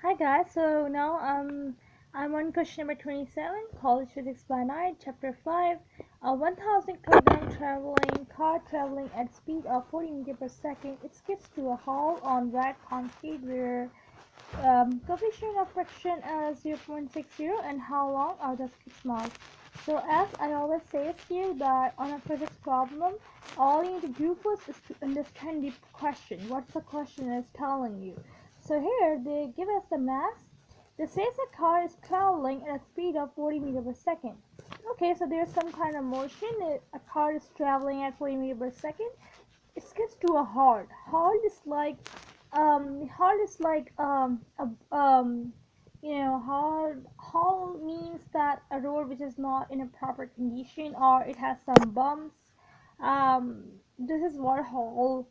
Hi guys, so now I'm on question number 27, College Physics by Night, Chapter 5. A 1000 kilogram traveling car traveling at speed of 40 meters per second, it skids to a halt on wet concrete where coefficient of friction is 0.60 and how long are the skid marks. So as I always say to you that on a physics problem, all you need to do first is to understand the question, what the question is telling you. So here they give us the mass. This says a car is traveling at a speed of 40 meters per second. Okay, so there's some kind of motion. A car is traveling at 40 meters per second. It gets to a halt. Halt is like halt means that a road which is not in a proper condition or it has some bumps. This is what halt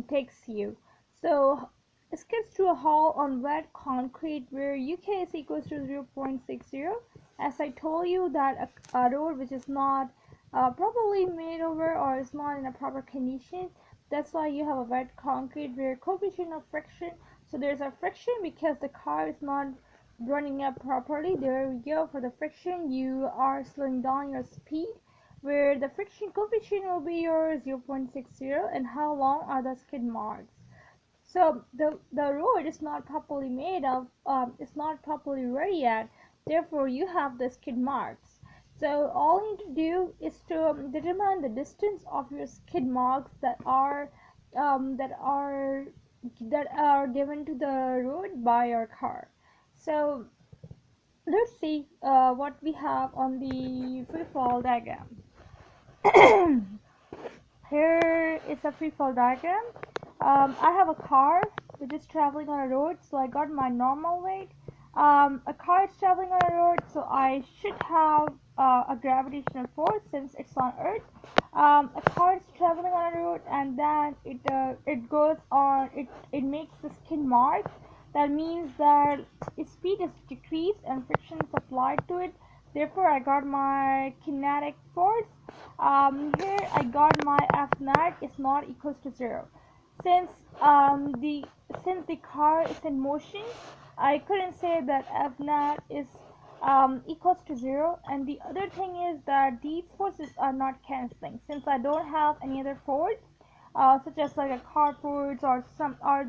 takes you. So it gets to a halt on wet concrete where UK is equals to 0.60. As I told you that a road which is not properly made over or is not in a proper condition, that's why you have a wet concrete where coefficient of friction, so there's a friction because the car is not running up properly. There we go. For the friction you are slowing down your speed where the friction coefficient will be your 0.60 and how long are the skid marks. So the road is not properly made of, it's not properly ready yet. Therefore, you have the skid marks. So all you need to do is to determine the distance of your skid marks um, that are that are given to the road by your car. So let's see what we have on the free fall diagram. Here is a free fall diagram. I have a car which is traveling on a road, so I got my normal weight. A car is traveling on a road, so I should have a gravitational force since it's on Earth. A car is traveling on a road, and then it goes on. It makes the skid marks. That means that its speed is decreased and friction is applied to it. Therefore, I got my kinetic force. Here I got my F net is not equals to 0. Since the car is in motion, I couldn't say that F net is equals to 0. And the other thing is that these forces are not cancelling. Since I don't have any other force, such as like a car force or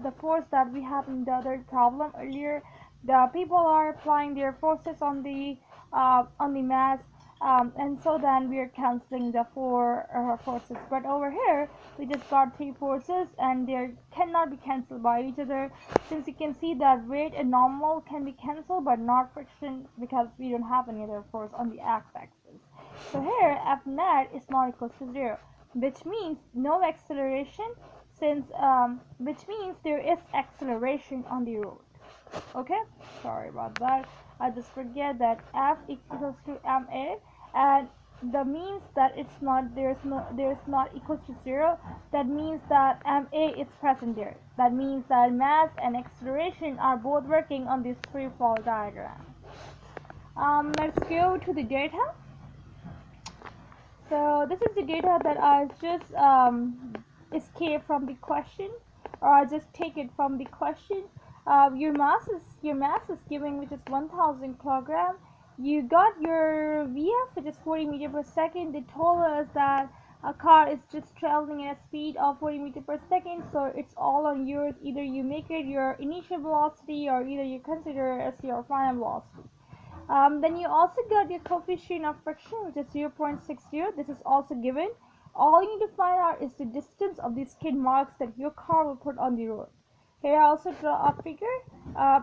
the force that we have in the other problem earlier, the people are applying their forces on the mass, and so then we are canceling the four forces. But over here we just got three forces and they cannot be cancelled by each other, since you can see that weight and normal can be cancelled but not friction because we don't have any other force on the x-axis. So here F net is not equal to 0, which means no acceleration, since which means there is acceleration on the road. Okay, sorry about that. I just forget that F equals to ma, and that means that there's not equals to 0. That means that ma is present there. That means that mass and acceleration are both working on this free fall diagram. Let's go to the data. So this is the data that I just escaped from the question, or I just take it from the question. Your mass is given, which is 1000 kilogram. You got your VF, which is 40 meter per second. They told us that a car is just traveling at a speed of 40 meter per second, so it's all on yours. Either you make it your initial velocity, or either you consider it as your final velocity. Then you also got your coefficient of friction, which is 0.60. This is also given. All you need to find out is the distance of the skid marks that your car will put on the road. Here I also draw a figure.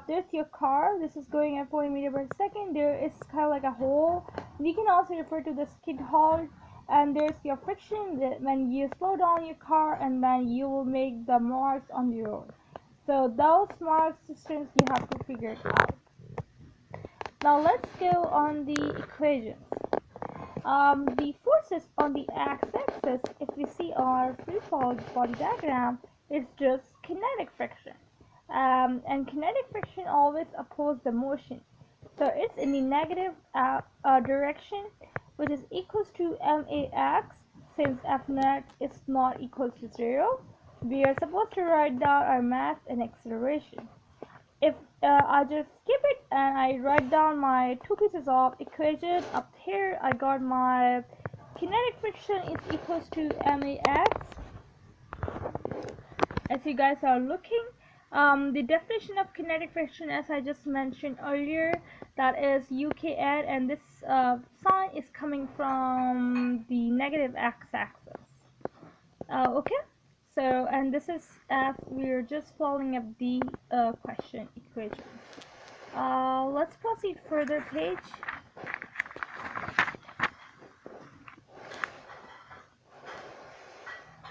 There's your car. This is going at 40 meters per second. There is kind of like a hole. We can also refer to the skid halt. And there's your friction that when you slow down your car, and then you will make the marks on the road. So those marks distance you have to figure it out. Now let's go on the equations. The forces on the x-axis, if we see our free fall body diagram, is just kinetic friction. And kinetic friction always opposes the motion. So it's in the negative direction, which is equals to max. Since F net is not equals to 0, we are supposed to write down our mass and acceleration. If I just skip it and I write down my two pieces of equation. Up here I got my kinetic friction is equals to max, as you guys are looking. The definition of kinetic friction, as I just mentioned earlier, that is UKN, and this sign is coming from the negative x-axis. Okay, so, and this is as we're just following up the question equation. Let's proceed further page.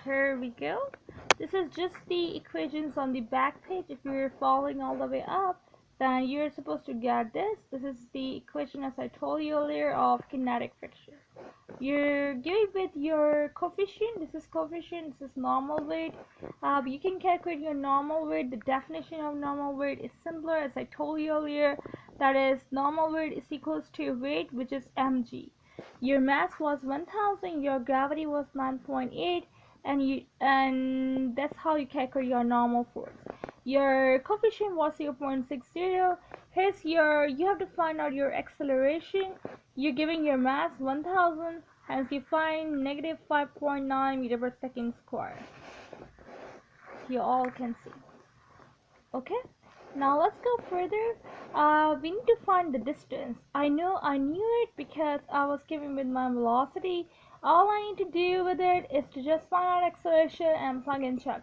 Here we go. This is just the equations on the back page. If you're following all the way up, then you're supposed to get this. This is the equation, as I told you earlier, of kinetic friction. You're giving with your coefficient. This is coefficient, this is normal weight. You can calculate your normal weight. The definition of normal weight is simpler, as I told you earlier. That is, normal weight is equals to weight, which is mg. Your mass was 1000, your gravity was 9.8, and that's how you calculate your normal force. Your coefficient was 0.60. Here's you have to find out your acceleration. You're giving your mass 1000, hence you find negative 5.9 meter per second square. You all can see. Okay, now let's go further. We need to find the distance. I knew it because I was given with my velocity. All I need to do with it is to just find out acceleration and plug and check.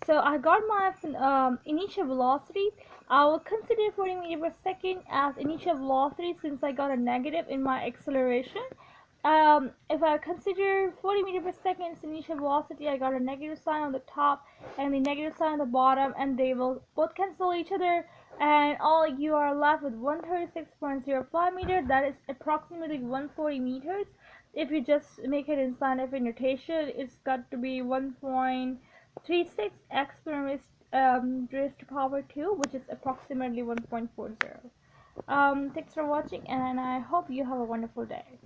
So I got my initial velocity. I will consider 40 meter per second as initial velocity since I got a negative in my acceleration. If I consider 40 meter per second as initial velocity, I got a negative sign on the top and the negative sign on the bottom, and they will both cancel each other, and all you are left with 136.05 meter. That is approximately 140 meters. If you just make it in scientific notation, it's got to be 1.36 x raised to power 2, which is approximately 1.40. Thanks for watching, and I hope you have a wonderful day.